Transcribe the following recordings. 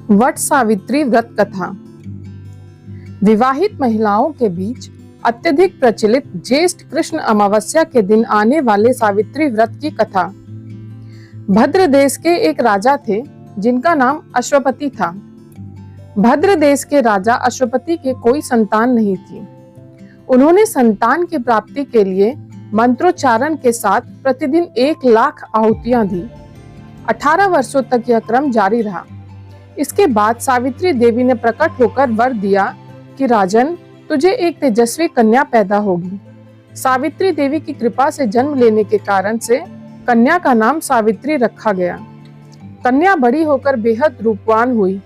वट सावित्री व्रत कथा। विवाहित महिलाओं के बीच अत्यधिक प्रचलित ज्येष्ठ कृष्ण अमावस्या के दिन आने वाले सावित्री व्रत की कथा। भद्र देश के एक राजा थे जिनका नाम अश्वपति था। भद्र देश के राजा अश्वपति के कोई संतान नहीं थी। उन्होंने संतान की प्राप्ति के लिए मंत्रोच्चारण के साथ प्रतिदिन 1,00,000 आहुतियां दी। 18 वर्षों तक यह क्रम जारी रहा। इसके बाद सावित्री देवी ने प्रकट होकर वर दिया कि राजन, तुझे एक तेजस्वी कन्या पैदा होगी। सावित्री देवी की कृपा से जन्म लेने के कारण से कन्या का नाम सावित्री रखा गया। कन्या बड़ी होकर बेहद रूपवान हुई।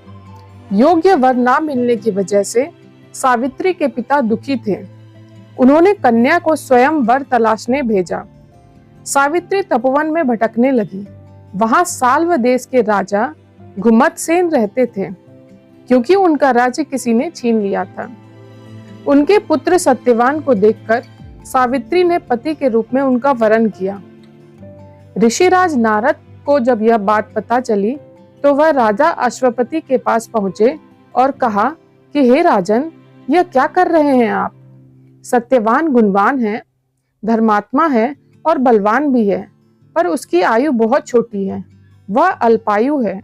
योग्य वर ना मिलने की वजह से सावित्री के पिता दुखी थे। उन्होंने कन्या को स्वयं वर तलाशने भेजा। सावित्री तपोवन में भटकने लगी। वहां साल्व देश के राजा घुमतसेन रहते थे, क्योंकि उनका राज्य किसी ने छीन लिया था। उनके पुत्र सत्यवान को देखकर सावित्री ने पति के रूप में उनका वरण किया। ऋषिराज नारद को जब यह बात पता चली तो वह राजा अश्वपति के पास पहुंचे और कहा कि हे राजन, यह क्या कर रहे हैं आप? सत्यवान गुणवान है, धर्मात्मा है और बलवान भी है, पर उसकी आयु बहुत छोटी है। वह अल्पायु है।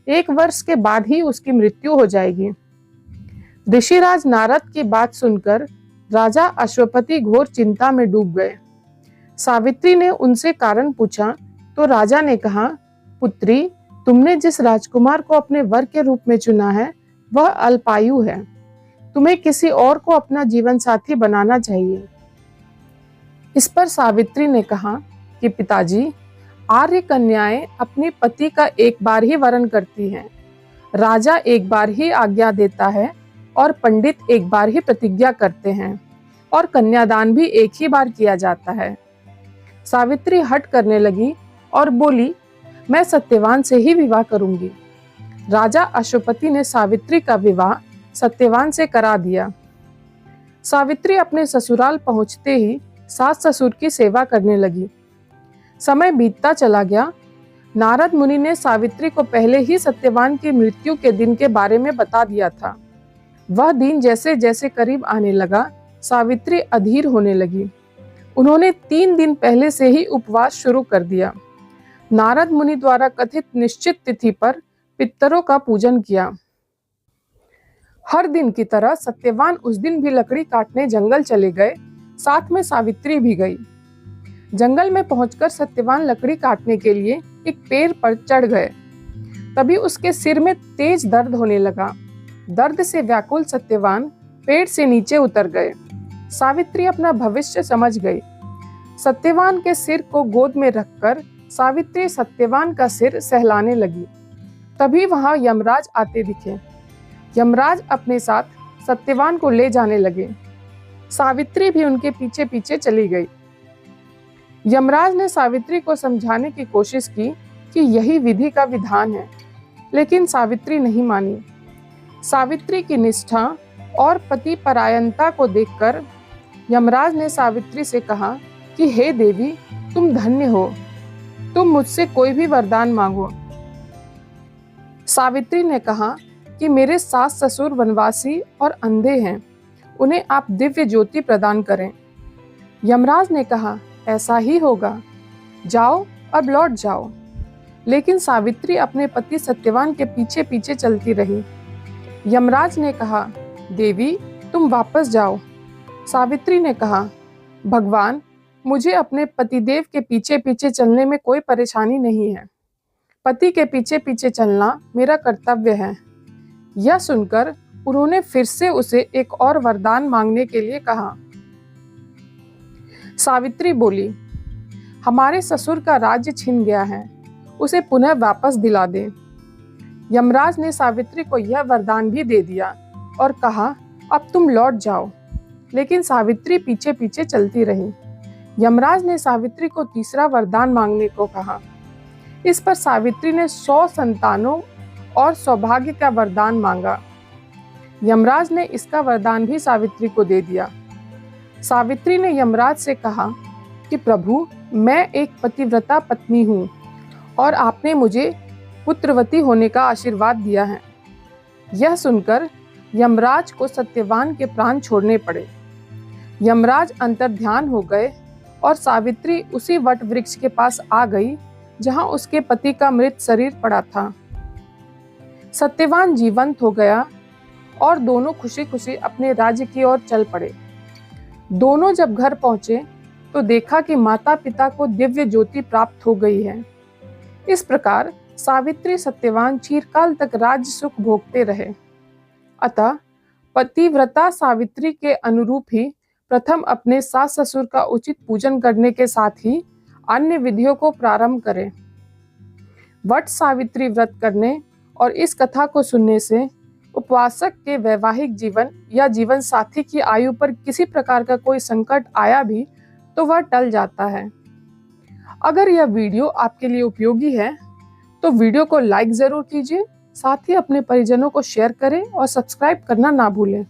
1 वर्ष के बाद ही उसकी मृत्यु हो जाएगी। ऋषिराज नारद की बात सुनकर राजा अश्वपति घोर चिंता में डूब गए। सावित्री ने उनसे कारण पूछा तो राजा ने कहा, पुत्री, तुमने जिस राजकुमार को अपने वर के रूप में चुना है वह अल्पायु है। तुम्हें किसी और को अपना जीवन साथी बनाना चाहिए। इस पर सावित्री ने कहा कि पिताजी, आर्य कन्याएं अपने पति का एक बार ही वरण करती हैं। राजा एक बार ही आज्ञा देता है और पंडित एक बार ही प्रतिज्ञा करते हैं और कन्यादान भी एक ही बार किया जाता है। सावित्री हट करने लगी और बोली, मैं सत्यवान से ही विवाह करूंगी। राजा अश्वपति ने सावित्री का विवाह सत्यवान से करा दिया। सावित्री अपने ससुराल पहुंचते ही सास ससुर की सेवा करने लगी। समय बीतता चला गया। नारद मुनि ने सावित्री को पहले ही सत्यवान की मृत्यु के दिन के बारे में बता दिया था। वह दिन जैसे जैसे करीब आने लगा, सावित्री अधीर होने लगी। उन्होंने 3 दिन पहले से ही उपवास शुरू कर दिया। नारद मुनि द्वारा कथित निश्चित तिथि पर पितरों का पूजन किया। हर दिन की तरह सत्यवान उस दिन भी लकड़ी काटने जंगल चले गए। साथ में सावित्री भी गई। जंगल में पहुंचकर सत्यवान लकड़ी काटने के लिए एक पेड़ पर चढ़ गए। तभी उसके सिर में तेज दर्द होने लगा। दर्द से व्याकुल सत्यवान पेड़ से नीचे उतर गए। सावित्री अपना भविष्य समझ गई। सत्यवान के सिर को गोद में रखकर सावित्री सत्यवान का सिर सहलाने लगी। तभी वहां यमराज आते दिखे। यमराज अपने साथ सत्यवान को ले जाने लगे। सावित्री भी उनके पीछे पीछे चली गई। यमराज ने सावित्री को समझाने की कोशिश की कि यही विधि का विधान है, लेकिन सावित्री नहीं मानी। सावित्री की निष्ठा और पति परायणता को देखकर यमराज ने सावित्री से कहा कि हे देवी, तुम धन्य हो। तुम मुझसे कोई भी वरदान मांगो। सावित्री ने कहा कि मेरे सास ससुर वनवासी और अंधे हैं, उन्हें आप दिव्य ज्योति प्रदान करें। यमराज ने कहा, ऐसा ही होगा, जाओ अब लौट जाओ। लेकिन सावित्री अपने पति सत्यवान के पीछे पीछे चलती रही। यमराज ने कहा, देवी, तुम वापस जाओ। सावित्री ने कहा, भगवान, मुझे अपने पतिदेव के पीछे पीछे चलने में कोई परेशानी नहीं है। पति के पीछे पीछे चलना मेरा कर्तव्य है। यह सुनकर उन्होंने फिर से उसे एक और वरदान मांगने के लिए कहा। सावित्री बोली, हमारे ससुर का राज्य छिन गया है, उसे पुनः वापस दिला दे। यमराज ने सावित्री को यह वरदान भी दे दिया और कहा, अब तुम लौट जाओ। लेकिन सावित्री पीछे पीछे चलती रही। यमराज ने सावित्री को तीसरा वरदान मांगने को कहा। इस पर सावित्री ने 100 संतानों और सौभाग्य का वरदान मांगा। यमराज ने इसका वरदान भी सावित्री को दे दिया। सावित्री ने यमराज से कहा कि प्रभु, मैं एक पतिव्रता पत्नी हूँ और आपने मुझे पुत्रवती होने का आशीर्वाद दिया है। यह सुनकर यमराज को सत्यवान के प्राण छोड़ने पड़े। यमराज अंतर्ध्यान हो गए और सावित्री उसी वट वृक्ष के पास आ गई जहां उसके पति का मृत शरीर पड़ा था। सत्यवान जीवंत हो गया और दोनों खुशी खुशी अपने राज्य की ओर चल पड़े। दोनों जब घर पहुंचे तो देखा कि माता पिता को दिव्य ज्योति प्राप्त हो गई है। इस प्रकार सावित्री सत्यवान चिरकाल तक राज्य सुख भोगते रहे। अतः पतिव्रता सावित्री के अनुरूप ही प्रथम अपने सास ससुर का उचित पूजन करने के साथ ही अन्य विधियों को प्रारंभ करें। वट सावित्री व्रत करने और इस कथा को सुनने से उपवासक के वैवाहिक जीवन या जीवन साथी की आयु पर किसी प्रकार का कोई संकट आया भी तो वह टल जाता है। अगर यह वीडियो आपके लिए उपयोगी है तो वीडियो को लाइक जरूर कीजिए, साथ ही अपने परिजनों को शेयर करें और सब्सक्राइब करना ना भूलें।